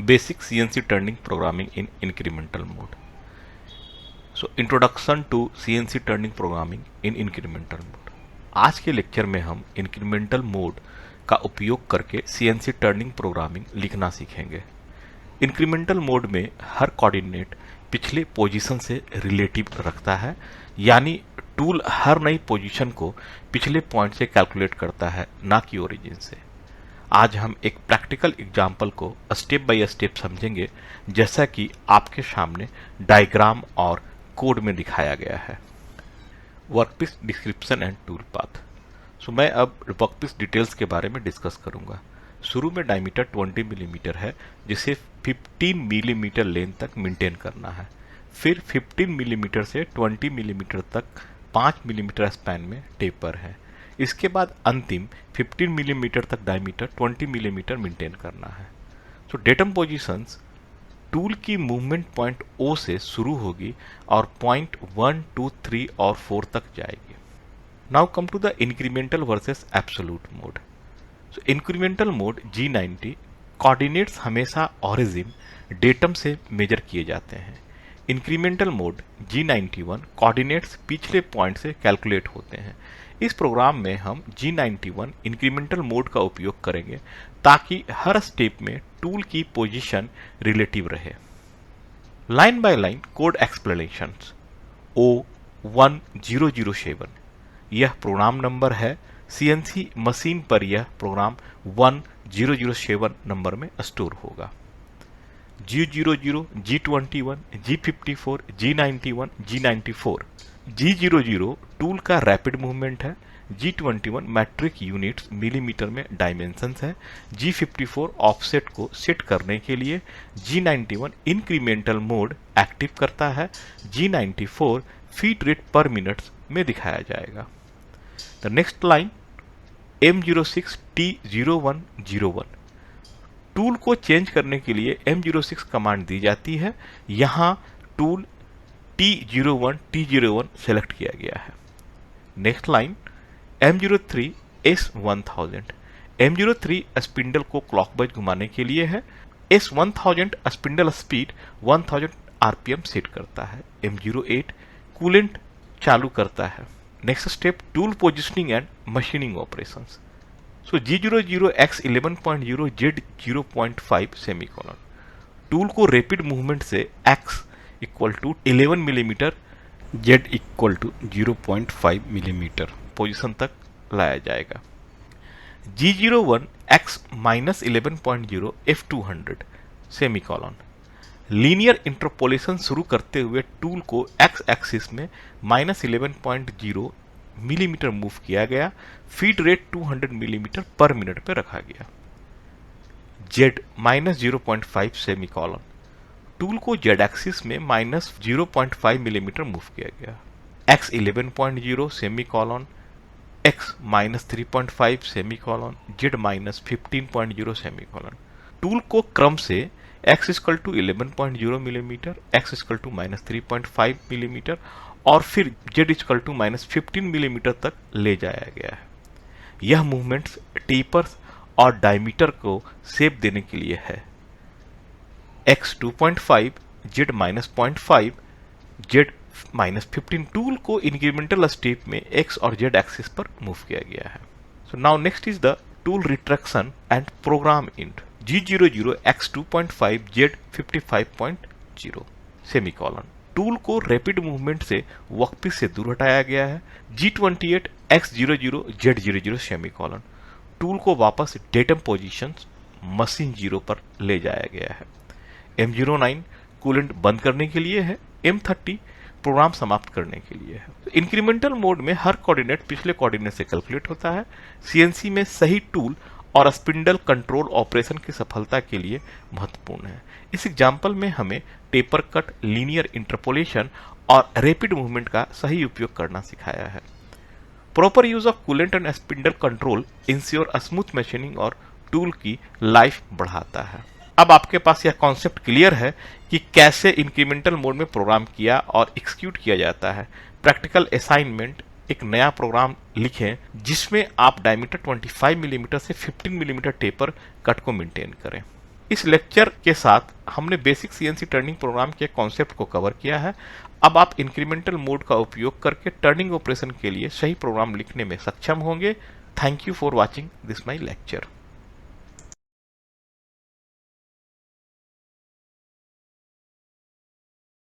Basic CNC turning programming in incremental mode. So introduction to CNC turning programming in incremental mode. आज के lecture में हम incremental mode का उपयोग करके CNC टर्निंग प्रोग्रामिंग लिखना सीखेंगे। इंक्रीमेंटल मोड में हर कोऑर्डिनेट पिछले पोजीशन से रिलेटिव रखता है, यानी टूल हर नई पोजीशन को पिछले पॉइंट से कैलकुलेट करता है, ना कि ओरिजिन से। आज हम एक प्रैक्टिकल एग्जाम्पल को स्टेप बाय स्टेप समझेंगे, जैसा कि आपके सामने डायग्राम और कोड में दिखाया गया है। Workpiece description and tool path. So मैं अब वर्कपीस डिटेल्स के बारे में डिस्कस करूंगा। शुरू में डायमीटर 20 मिलीमीटर है, जिसे 15 मिलीमीटर लेंथ तक मेंटेन करना है। फिर 15 मिलीमीटर से 20 मिलीमीटर तक 5 मिलीमीटर स्पैन में टेपर है। इसके बाद अंतिम 15 मिलीमीटर तक डायमीटर 20 मिलीमीटर मेंटेन करना है। सो डेटम पोजीशंस टूल की मूवमेंट पॉइंट O से शुरू होगी और पॉइंट 1, 2, 3 और 4 तक जाएगी। Now come to the incremental versus absolute mode. So incremental mode G90 coordinates हमेशा ओरिजिन डेटम से मेजर किए जाते हैं। इंक्रीमेंटल मोड G91 कोऑर्डिनेट्स पिछले पॉइंट से कैलकुलेट होते हैं। इस प्रोग्राम में हम G91 इंक्रीमेंटल मोड का उपयोग करेंगे ताकि हर स्टेप में टूल की पोजीशन रिलेटिव रहे। Line by line code explanations. O1007 यह प्रोग्राम नंबर है। CNC मशीन पर यह प्रोग्राम 1007 नंबर में स्टोर होगा। G00, G21, G54, G91, G94। G00 tool का रैपिड मूवमेंट है। G21 मैट्रिक यूनिट्स मिलीमीटर में डायमेंशंस है। G54 ऑफसेट को सेट करने के लिए। G91 इंक्रीमेंटल मोड एक्टिव करता है। G94 फीट रेट पर मिनट में दिखाया जाएगा। The next line M06 T0101 tool को चेंज करने के लिए M06 कमांड दी जाती है। यहाँ टूल T01 सेलेक्ट किया गया है। Next line M03 S1000 M03 spindle को क्लॉकवाइज घुमाने के लिए है। S1000 spindle speed 1000 RPM set करता है। M08 कूलेंट चालू करता है। Next step tool positioning and machining operations. So G00 X 11.0 Z 0.5 semicolon tool को रैपिड मूवमेंट से X equal to 11 millimetre Z equal to 0.5 millimetre position तक लाया जाएगा। G01 X minus 11.0 F200 semicolon linear interpolation शुरू करते हुए tool को X axis में माइनस 11.0 मिलीमीटर मूव किया गया। फीड रेट 200 मिलीमीटर पर मिनट पर रखा गया। Z माइनस 0.5 सेमीकोलन टूल को Z एक्सिस में माइनस 0.5 मिलीमीटर मूव किया गया। X 11.0 semicolon X minus 3.5 semicolon Z minus 15.0 semicolon tool को क्रम से X equal to 11.0 millimetre X equal to minus 3.5 millimetre और फिर Z equal to minus 15 millimetre तक ले जाया गया है। यह मूवमेंट्स टेपर्स और डायमीटर को शेप देने के लिए है। X 2.5 Z minus 0.5 Z minus 15 tool को इंक्रीमेंटल स्टेप में X और Z एक्सिस पर मूव किया गया है। So now next is the tool retraction and program end. G00 X 2.5 Z 55.0 semicolon tool को रैपिड मूवमेंट से वर्कपीस से दूर हटाया गया है। G28 X 00 Z 00 semicolon tool को वापस डेटम पोजीशन मशीन 0 पर ले जाया गया है। M09 कूलेंट बंद करने के लिए है। M30 प्रोग्राम समाप्त करने के लिए है। इंक्रीमेंटल मोड में हर कोऑर्डिनेट पिछले कोऑर्डिनेट से कैलकुलेट होता है। CNC में सही टूल और स्पिंडल कंट्रोल ऑपरेशन की सफलता के लिए महत्वपूर्ण है। इस एग्जाम्पल में हमें टेपर कट, लीनियर इंटरपोलेशन और रैपिड मूवमेंट का सही उपयोग करना सिखाया है। Proper use of coolant and spindle control ensure smooth machining और टूल की लाइफ बढ़ाता है। अब आपके पास यह कॉन्सेप्ट क्लियर है कि कैसे इंक्रीमेंटल मोड में प्रोग्राम किया और एक्सिक्यूट किया जाता है। प्रैक्टिकल असाइनमेंट एक नया प्रोग्राम लिखें जिसमें आप डायमीटर 25 मिलीमीटर से 15 मिलीमीटर टेपर कट को मेंटेन करें। इस लेक्चर के साथ हमने बेसिक सीएनसी टर्निंग प्रोग्राम के कॉन्सेप्ट को कवर किया है। अब आप इंक्रीमेंटल मोड का उपयोग करके टर्निंग ऑपरेशन के लिए सही प्रोग्राम लिखने में सक्षम होंगे। Thank you for watching this my lecture.